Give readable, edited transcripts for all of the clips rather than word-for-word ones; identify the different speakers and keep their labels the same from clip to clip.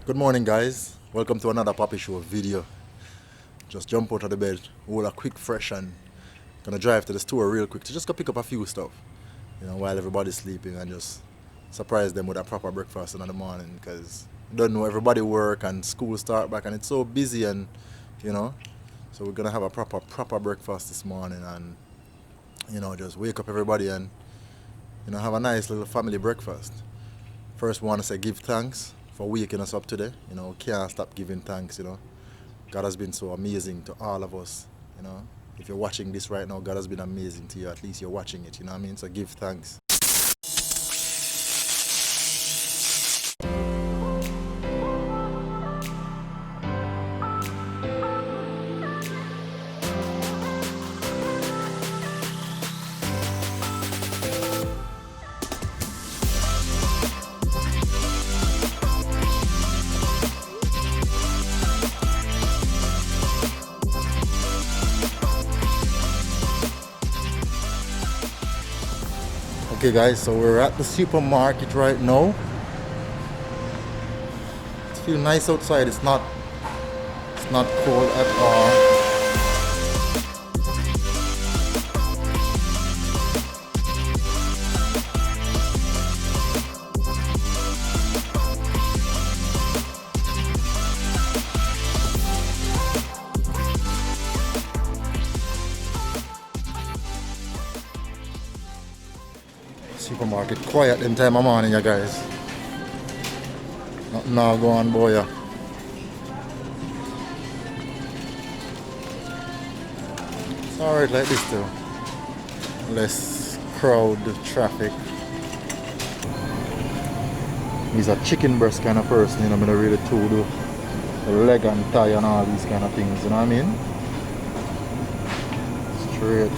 Speaker 1: Good morning, guys. Welcome to another Poppy Show video. Just jump out of the bed, hold a quick fresh, and gonna drive to the store real quick to just go pick up a few stuff, while everybody's sleeping, and just surprise them with a proper breakfast in the morning, because you don't know, everybody work and school start back and it's so busy, and so we're gonna have a proper breakfast this morning, and just wake up everybody and have a nice little family breakfast. First, we want to say give thanks for waking us up today. Can't stop giving thanks. God has been so amazing to all of us. If you're watching this right now, God has been amazing to you. At least you're watching it. You know what I mean? So give thanks. Okay guys, so we're at the supermarket right now. It feels nice outside. It's not cold at all. Supermarket quiet in time of morning, you guys. Nothing now go on, boy. It's alright like this too. Less crowd, traffic. He's a chicken breast kind of person, I'm gonna really do the leg and thigh and all these kind of things, you know what I mean? Straight.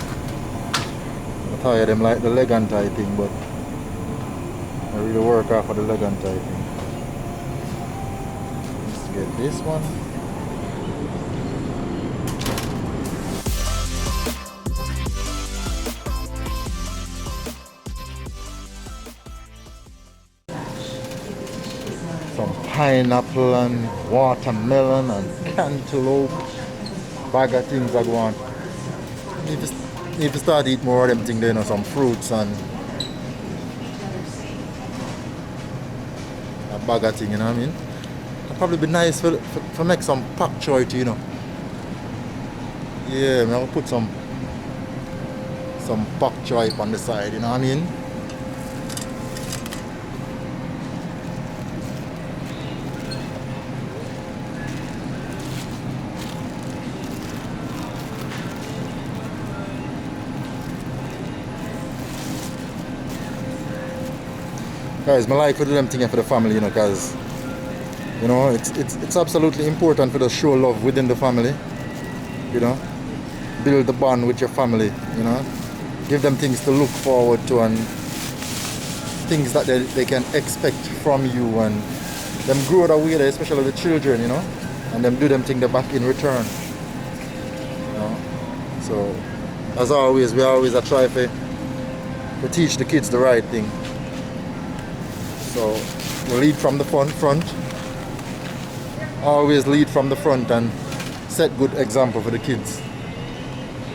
Speaker 1: I tire them like the leg and thigh thing, but I really work off of the leg and thigh thing. Let's get this one. Some pineapple and watermelon and cantaloupe. Bag of things I go on. Need to start eating more of them things, some fruits and a bag of thing, you know what I mean? It'd probably be nice for make some pak choy too, Yeah, I'll put some pak choy on the side, you know what I mean? Guys, I like to do them things for the family, because it's absolutely important for the show love within the family, build the bond with your family, give them things to look forward to and things that they can expect from you, and them grow the way there, especially the children, and them do them things back in return, So as always, we always try to teach the kids the right thing. So we lead from the front. Always lead from the front and set good example for the kids.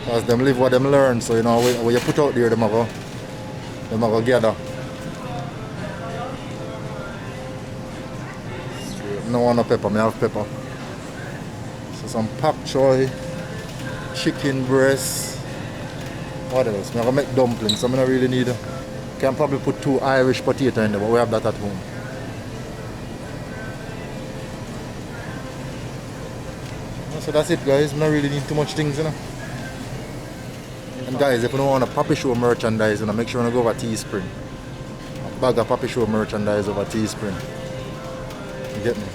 Speaker 1: Because them live what them learn. So when you put out there, them go gather. No want no pepper, I have pepper. So some pak choy, chicken breast. What else? I'm gonna make dumplings, so I don't really need. Can probably put 2 Irish potatoes in there, but we have that at home. So that's it, guys. We don't really need too much things, And guys, if you don't want a Poppy Show merchandise, make sure you go over Teespring. A bag of Poppy Show merchandise over Teespring. You get me?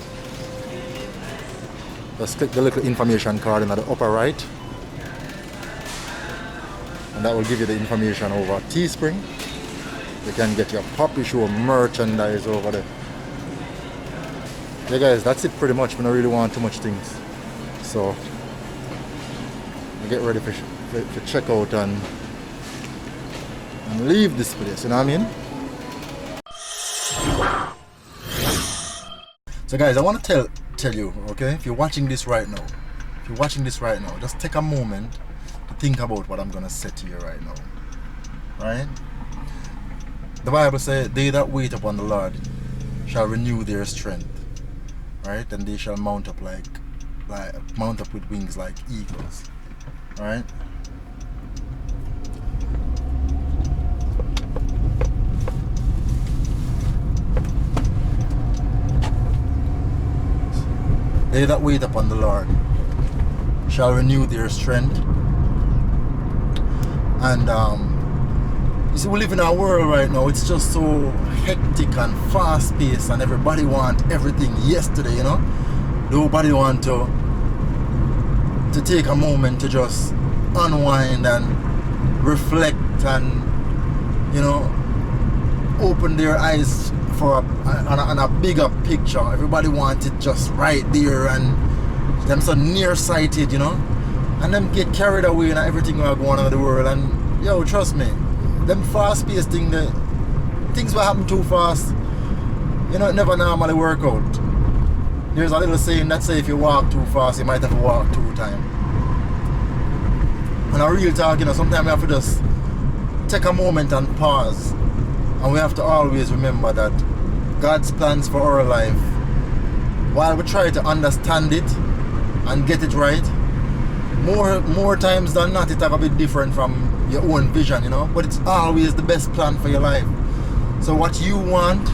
Speaker 1: Just click the little information card in the upper right, and that will give you the information over Teespring. You can get your Poppy Show merchandise over there. Yeah guys, that's it pretty much. We don't really want too much things. So get ready for check out and leave this place, you know what I mean? So guys, I want to tell you, okay, if you're watching this right now, just take a moment to think about what I'm gonna say to you right now. Right? The Bible says, they that wait upon the Lord shall renew their strength. Right? And they shall mount up mount up with wings like eagles. Right? They that wait upon the Lord shall renew their strength. And you see, we live in our world right now, it's just so hectic and fast paced, and everybody wants everything yesterday, you know. Nobody want to take a moment to just unwind and reflect and, you know, open their eyes for a bigger picture. Everybody wants it just right there, and them so nearsighted, you know, and them get carried away in everything that's going on in the world. And yo, trust me, them fast-paced things will happen too fast. You know, it never normally work out. There's a little saying that say if you walk too fast, you might have to walk 2 times. And a real talk, you know, sometimes we have to just take a moment and pause. And we have to always remember that God's plans for our life, while we try to understand it and get it right, more times than not it have a bit different from your own vision, you know. But it's always the best plan for your life. So what you want,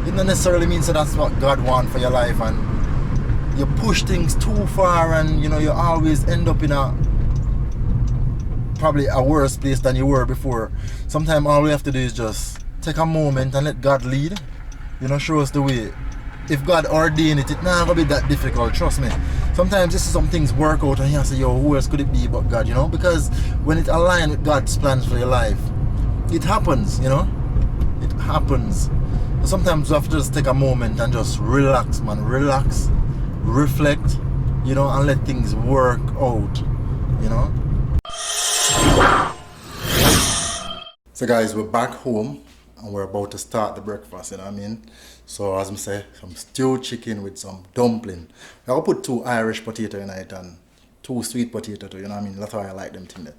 Speaker 1: it not necessarily means that that's what God wants for your life, and you push things too far, and you know, you always end up in probably a worse place than you were before. Sometimes all we have to do is just take a moment and let God lead, you know, show us the way. If God ordained it, it's not gonna be that difficult, trust me. Sometimes this is some things work out and you say, yo, who else could it be but God, you know? Because when it aligns with God's plans for your life, it happens, you know? It happens. But sometimes we have to just take a moment and just relax, man. Relax, reflect, you know, and let things work out, you know? So guys, we're back home and we're about to start the breakfast, you know what I mean? So as I say, some stewed chicken with some dumpling. I'll put 2 Irish potato in it and 2 sweet potato too, you know what I mean? That's how I like them things there.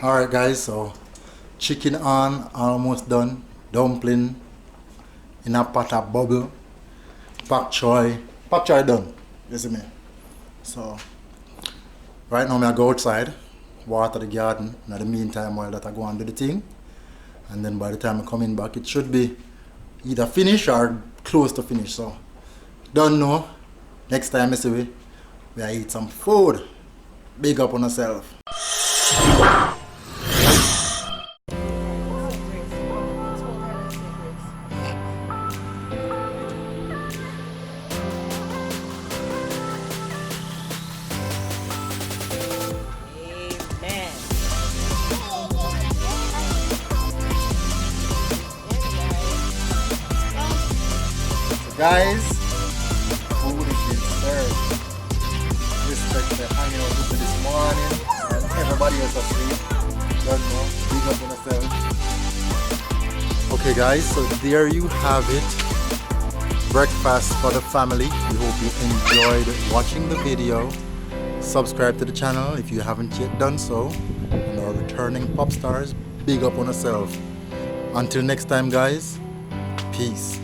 Speaker 1: Alright guys, so chicken on, almost done. Dumpling in a pot of bubble. Pak choy done. You see me? So right now I go outside, water the garden. In the meantime, while that I go and do the thing, and then by the time I come in back, it should be either finished or close to finish. So don't know. Next time I see we eat some food. Big up on yourself. Guys, food is being served. Respect for hanging out with me this morning and everybody else asleep. Don't know, big up on yourself. Okay guys, so there you have it. Breakfast for the family. We hope you enjoyed watching the video. Subscribe to the channel if you haven't yet done so. And our returning pop stars, big up on yourself. Until next time guys, peace.